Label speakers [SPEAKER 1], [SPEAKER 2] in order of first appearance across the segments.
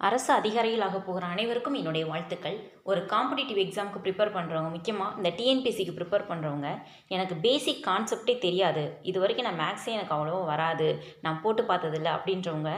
[SPEAKER 1] அரசு அதிகாரிகளாக போகிற அனைவருக்கும் என்னுடைய வாழ்த்துக்கள். ஒரு காம்படிட்டிவ் எக்ஸாமுக்கு ப்ரிப்பேர் பண்ணுறவங்க, முக்கியமாக இந்த டிஎன்பிஎஸ்சிக்கு ப்ரிப்பேர் பண்ணுறவங்க, எனக்கு பேசிக் கான்செப்டே தெரியாது, இது வரைக்கும் நான் மேக்ஸே எனக்கு அவ்வளோவா வராது, நான் போட்டு பார்த்ததில்ல அப்படின்றவங்க,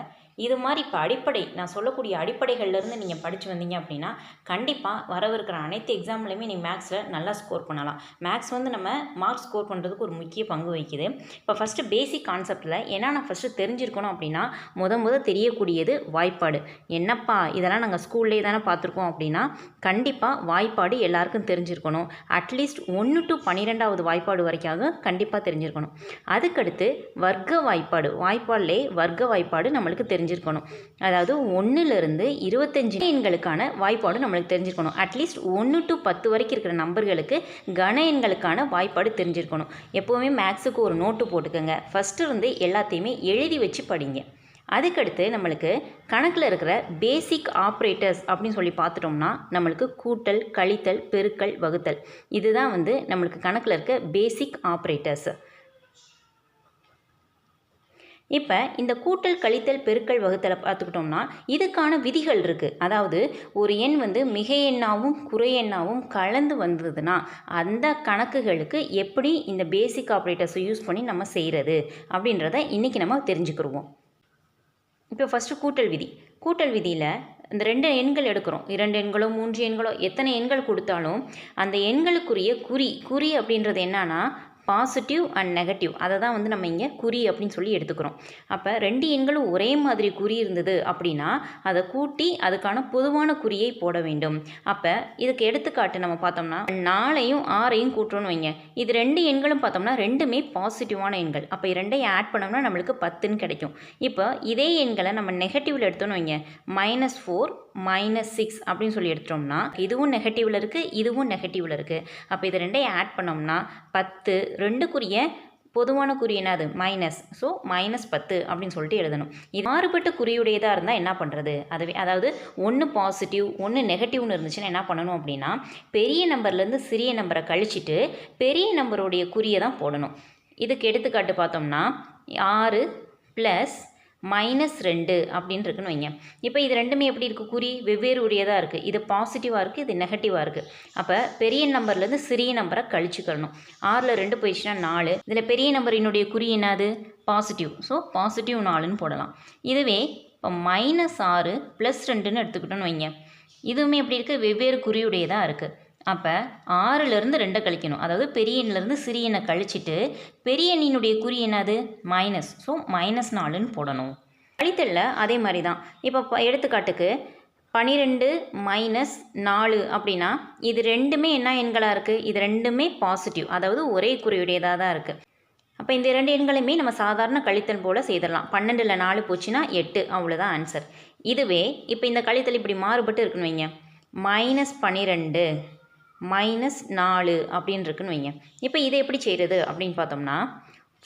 [SPEAKER 1] இது மாதிரி இப்போ நான் சொல்லக்கூடிய அடிப்படைகள்லேருந்து நீங்கள் படித்து வந்தீங்க அப்படின்னா கண்டிப்பாக வரவிருக்கிற அனைத்து எக்ஸாம்லையுமே நீங்கள் மேக்ஸில் நல்லா ஸ்கோர் பண்ணலாம். மேக்ஸ் வந்து நம்ம மார்க் ஸ்கோர் பண்ணுறதுக்கு ஒரு முக்கிய பங்கு வகிக்குது. இப்போ ஃபஸ்ட்டு பேசிக் கான்செப்டில் என்னென்ன ஃபஸ்ட்டு தெரிஞ்சிருக்கணும் அப்படின்னா முத தெரியக்கூடியது வாய்ப்பாடு. என்னப்பா இதெல்லாம் நாங்கள் ஸ்கூல்லே தானே பார்த்துருக்கோம் அப்படின்னா கண்டிப்பாக வாய்ப்பாடு எல்லாருக்கும் தெரிஞ்சிருக்கணும். அட்லீஸ்ட் 1 to 12வது வாய்ப்பாடு வரைக்காக கண்டிப்பாக தெரிஞ்சிருக்கணும். அதுக்கடுத்து வர்க்க வாய்ப்பாடு, வாய்ப்பாடிலே வர்க்க வாய்ப்பாடு நம்மளுக்கு தெரிஞ்சிருக்கணும். அதாவது 1லிருந்து 25 எண்களுக்கான வாய்ப்பாடு நம்மளுக்கு தெரிஞ்சிருக்கணும். அட்லீஸ்ட் 1 to 10 வரைக்கும் இருக்கிற நம்பர்களுக்கு கன எண்களுக்கான வாய்ப்பாடு தெரிஞ்சிருக்கணும். எப்போவுமே மேக்ஸுக்கு ஒரு நோட்டு போட்டுக்கோங்க. ஃபஸ்ட்டு இருந்து எல்லாத்தையுமே எழுதி வச்சு படிங்க. அதுக்கடுத்து நம்மளுக்கு கணக்கில் இருக்கிற பேசிக் ஆப்ரேட்டர்ஸ் அப்படின்னு சொல்லி பார்த்துட்டோம்னா நம்மளுக்கு கூட்டல், கழித்தல், பெருக்கல், வகுத்தல், இதுதான் வந்து நம்மளுக்கு கணக்கில் இருக்க பேசிக் ஆப்ரேட்டர்ஸ். இப்போ இந்த கூட்டல், கழித்தல், பெருக்கல், வகுத்தலை பார்த்துக்கிட்டோம்னா இதுக்கான விதிகள் இருக்குது. அதாவது ஒரு எண் வந்து மிகை எண்ணாகவும் குறை எண்ணாகவும் கலந்து வந்ததுன்னா அந்த கணக்குகளுக்கு எப்படி இந்த பேசிக் ஆப்ரேட்டர்ஸை யூஸ் பண்ணி நம்ம செய்கிறது அப்படின்றத இன்றைக்கி நம்ம தெரிஞ்சுக்கிடுவோம். இப்போ ஃபஸ்ட்டு கூட்டல் விதி. கூட்டல் விதியில் இந்த 2 எண்கள் எடுக்கிறோம். 2 எண்களோ 3 எண்களோ எத்தனை எண்கள் கொடுத்தாலும் அந்த எண்களுக்குரிய குறி அப்படின்றது என்னன்னா பாசிட்டிவ் அண்ட் நெகட்டிவ், அதை தான் வந்து நம்ம இங்கே குறி அப்படின்னு சொல்லி எடுத்துக்கிறோம். அப்போ 2 எண்களும் ஒரே மாதிரி குறி இருந்தது அப்படின்னா அதை கூட்டி அதுக்கான பொதுவான குறியை போட வேண்டும். அப்போ இதுக்கு எடுத்துக்காட்டு நம்ம பார்த்தோம்னா 4ஐயும் 6ஐயும் கூட்டுறோன்னு வைங்க. இது 2 எண்களும் பார்த்தோம்னா ரெண்டுமே பாசிட்டிவான எண்கள். அப்போ 2ஐயும் ஆட் பண்ணோம்னா நம்மளுக்கு 10ன்னு கிடைக்கும். இப்போ இதே எண்களை நம்ம நெகட்டிவில் எடுத்தோன்னு வைங்க, -4 -6 அப்படின்னு சொல்லி எடுத்துட்டோம்னா இதுவும் நெகட்டிவில் இருக்குது, இதுவும் நெகட்டிவில் இருக்குது. அப்போ இது 2ஐயும் ஆட் பண்ணோம்னா 10, 2க்குரிய பொதுவான குறி என்னது மைனஸ். ஸோ -10 அப்படின்னு சொல்லிட்டு எழுதணும். இது மாறுபட்ட குறியுடையதாக இருந்தால் என்ன பண்ணுறது? அதாவது 1 பாசிட்டிவ் 1 நெகட்டிவ்னு இருந்துச்சுன்னா என்ன பண்ணணும் அப்படின்னா பெரிய நம்பர்லேருந்து சிறிய நம்பரை கழிச்சிட்டு பெரிய நம்பருடைய குறியை தான் போடணும். இதுக்கு எடுத்துக்காட்டு பார்த்தோம்னா 6 + -2 அப்படின்னு இருக்குன்னு வைங்க. இப்போ இது ரெண்டுமே எப்படி இருக்குது? குறி வெவ்வேறு உடையதாக இருக்குது. இது பாசிட்டிவாக இருக்குது, இது நெகட்டிவாக இருக்குது. அப்போ பெரிய நம்பர்லேருந்து சிறிய நம்பரை கழிச்சுக்கணும். 6ல் 2 போயிடுச்சுன்னா 4. இதில் பெரிய நம்பரினுடைய குறி என்னது? பாசிட்டிவ். ஸோ பாசிட்டிவ் 4ன்னு போடலாம். இதுவே இப்போ -6 + 2ன்னு எடுத்துக்கிட்டோன்னு வைங்க. இதுவுமே எப்படி இருக்குது? வெவ்வேறு குறியுடையதாக இருக்குது. அப்போ 6லிருந்து 2 கழிக்கணும். அதாவது பெரிய எண்ணிலேருந்து சிறிய எண்ணை கழிச்சிட்டு பெரிய எண்ணினுடைய குறி என்னது? மைனஸ். ஸோ -4ன்னு போடணும். கழித்தலில் அதே மாதிரி தான். இப்போ எடுத்துக்காட்டுக்கு 12 - 4 அப்படின்னா இது ரெண்டுமே என்ன எண்களாக இருக்குது? இது ரெண்டுமே பாசிட்டிவ், அதாவது ஒரே குறியுடையதாக தான் இருக்குது. அப்போ இந்த 2 எண்களையுமே நம்ம சாதாரண கழித்தல் போல் செய்திடலாம். 12ல் 4 போச்சுன்னா 8, அவ்வளோதான் ஆன்சர். இதுவே இப்போ இந்த கழித்தல் இப்படி மாறுபட்டு இருக்குன்னு வைங்க, -12 -4 அப்படின்னு இருக்குன்னு வைங்க. இப்போ இதை எப்படி செய்கிறது அப்படின்னு பார்த்தோம்னா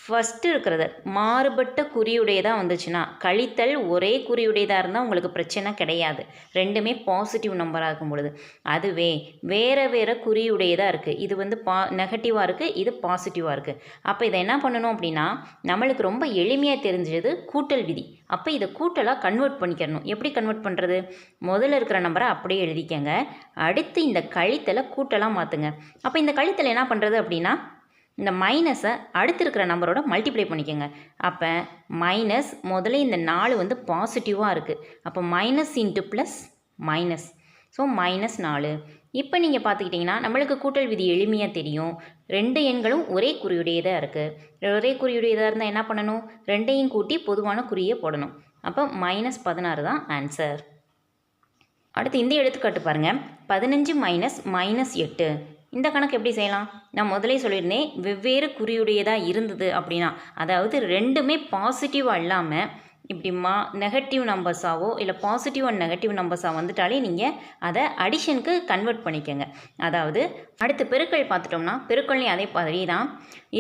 [SPEAKER 1] ஃபஸ்ட்டு இருக்கிறது மாறுபட்ட குறியுடையதாக வந்துச்சுன்னா கழித்தல் ஒரே குறியுடையதாக இருந்தால் உங்களுக்கு பிரச்சனை கிடையாது, ரெண்டுமே பாசிட்டிவ் நம்பராக இருக்கும் பொழுது. அதுவே வேறு குறியுடையதாக இருக்குது, இது வந்து நெகட்டிவாக இருக்குது, இது பாசிட்டிவாக இருக்குது. அப்போ இதை என்ன பண்ணணும் அப்படின்னா நம்மளுக்கு ரொம்ப எளிமையாக தெரிஞ்சது கூட்டல் விதி. அப்போ இதை கூட்டலாக கன்வெர்ட் பண்ணிக்கிறணும். எப்படி கன்வெர்ட் பண்ணுறது? முதல்ல இருக்கிற நம்பரை அப்படியே எழுதிக்கங்க. அடுத்து இந்த கழித்தலை கூட்டலாக மாற்றுங்க. அப்போ இந்த கழித்தலை என்ன பண்ணுறது அப்படின்னா இந்த மைனஸை அடுத்து இருக்கிற நம்பரோட மல்டிப்ளை பண்ணிக்கோங்க. அப்போ மைனஸ் முதல்ல இந்த 4 வந்து பாசிட்டிவாக இருக்குது. அப்போ minus into plus minus. So -4. இப்போ நீங்கள் பார்த்துக்கிட்டிங்கன்னா நம்மளுக்கு கூட்டல் விதி எளிமையாக தெரியும். 2 எண்களும் ஒரே குறியுடையதாக இருக்குது. ஒரே குறியுடையதாக இருந்தால் என்ன பண்ணணும்? 2ஐயும் கூட்டி பொதுவான குறியை போடணும். அப்போ -16 தான் ஆன்சர். அடுத்து இந்த எடுத்துக்காட்டு பாருங்கள், 15 - -8. இந்த கணக்கு எப்படி செய்யலாம்? நான் முதலே சொல்லியிருந்தேன், வெவ்வேறு குறியுடையதாக இருந்தது அப்படின்னா, அதாவது ரெண்டுமே பாசிட்டிவாக இல்லாமல் இப்படி நெகட்டிவ் நம்பர்ஸாவோ இல்லை பாசிட்டிவ் அண்ட் நெகட்டிவ் நம்பர்ஸாக வந்துட்டாலே நீங்கள் அதை அடிஷனுக்கு கன்வெர்ட் பண்ணிக்கோங்க. அதாவது அடுத்து பெருக்கல் பார்த்துட்டோம்னா பெருக்கல்லையும் அதே மாதிரி தான்.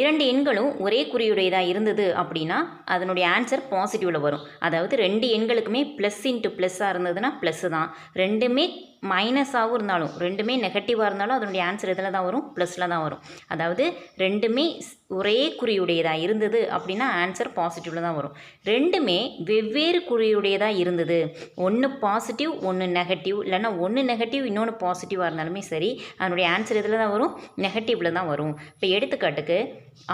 [SPEAKER 1] 2 எண்களும் ஒரே குறியுடையதாக இருந்தது அப்படின்னா அதனுடைய ஆன்சர் பாசிட்டிவில் வரும். அதாவது 2 எண்களுக்குமே ப்ளஸ் இன்ட்டு ப்ளஸ்ஸாக இருந்ததுன்னா ப்ளஸ்ஸு தான். ரெண்டுமே மைனஸாகவும் இருந்தாலும் ரெண்டுமே நெகட்டிவாக இருந்தாலும் அதனுடைய ஆன்சர் எதில் தான் வரும்? ப்ளஸில் தான் வரும். அதாவது ரெண்டுமே ஒரே குறியுடையதாக இருந்தது அப்படின்னா ஆன்சர் பாசிட்டிவில் தான் வரும். ரெண்டுமே வெவ்வேறு குறியுடையதாக இருந்தது, ஒன்று பாசிட்டிவ் ஒன்று நெகட்டிவ், இல்லைன்னா ஒன்று நெகட்டிவ் இன்னொன்று பாசிட்டிவாக இருந்தாலுமே சரி, அதனுடைய ஆன்சர் இதில் தான் வரும், நெகட்டிவில் தான் வரும். இப்போ எடுத்துக்காட்டுக்கு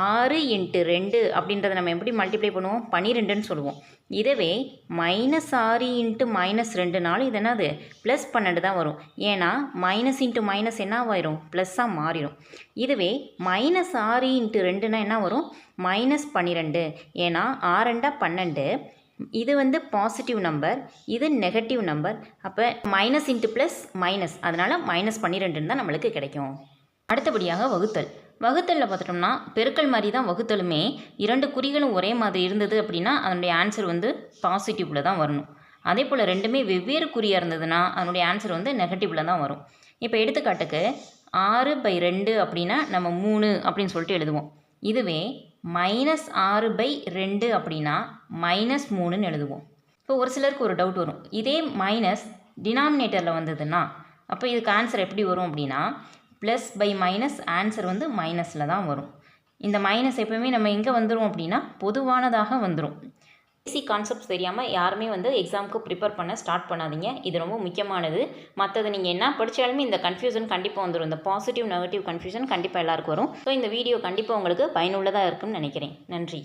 [SPEAKER 1] 6 × 2 அப்படின்றத நம்ம எப்படி மல்டிப்ளை பண்ணுவோம், 12ன்னு சொல்லுவோம். இதுவே -6 × -2னாலும் இது என்னது +12 தான் வரும். ஏன்னா மைனஸ் இன்ட்டு மைனஸ் என்ன ஆயிரும், ப்ளஸ்ஸாக மாறிடும். இதுவே -6 × 2னா என்ன வரும், -12. ஏன்னா 6 × 12, இது வந்து பாசிட்டிவ் நம்பர், இது நெகட்டிவ் நம்பர். அப்போ மைனஸ் இன்ட்டு ப்ளஸ் மைனஸ், அதனால் -12 தான் நம்மளுக்கு கிடைக்கும். அடுத்தபடியாக வகுத்தல். வகுத்தலில் பார்த்துட்டோம்னா பெருக்கல் மாதிரி தான் வகுத்தலுமே, 2 குறிகளும் ஒரே மாதிரி இருந்தது அப்படின்னா அதனுடைய ஆன்சர் வந்து பாசிட்டிவில் தான் வரணும். அதே போல் ரெண்டுமே வெவ்வேறு குறியாக இருந்ததுன்னா அதனுடைய ஆன்சர் வந்து நெகட்டிவில் தான் வரும். இப்போ எடுத்துக்காட்டுக்கு 6/2 அப்படின்னா நம்ம 3 அப்படின்னு சொல்லிட்டு எழுதுவோம். இதுவே -6/2 அப்படின்னா -3ன்னு எழுதுவோம். இப்போ ஒரு சிலருக்கு ஒரு டவுட் வரும், இதே மைனஸ் டினாமினேட்டரில் வந்ததுன்னா அப்போ இதுக்கு ஆன்சர் எப்படி வரும் அப்படின்னா +/- ஆன்சர் வந்து மைனஸில் தான் வரும். இந்த மைனஸ் எப்போவுமே நம்ம எங்கே வந்துடும் அப்படின்னா பொதுவானதாக வந்துடும். பேசிக் கான்செப்ட்ஸ் தெரியாமல் யாருமே வந்து எக்ஸாமுக்கு ப்ரிப்பேர் பண்ண ஸ்டார்ட் பண்ணாதீங்க. இது ரொம்ப முக்கியமானது. மற்றது நீங்கள் என்ன படித்தாலுமே இந்த கன்ஃபியூஷன் கண்டிப்பாக வந்துடும். இந்த பாசிட்டிவ் நெகட்டிவ் கன்ஃபியூஷன் கண்டிப்பாக எல்லாருக்கும் வரும். ஸோ இந்த வீடியோ கண்டிப்பாக உங்களுக்கு பயனுள்ளதாக இருக்குன்னு நினைக்கிறேன். நன்றி.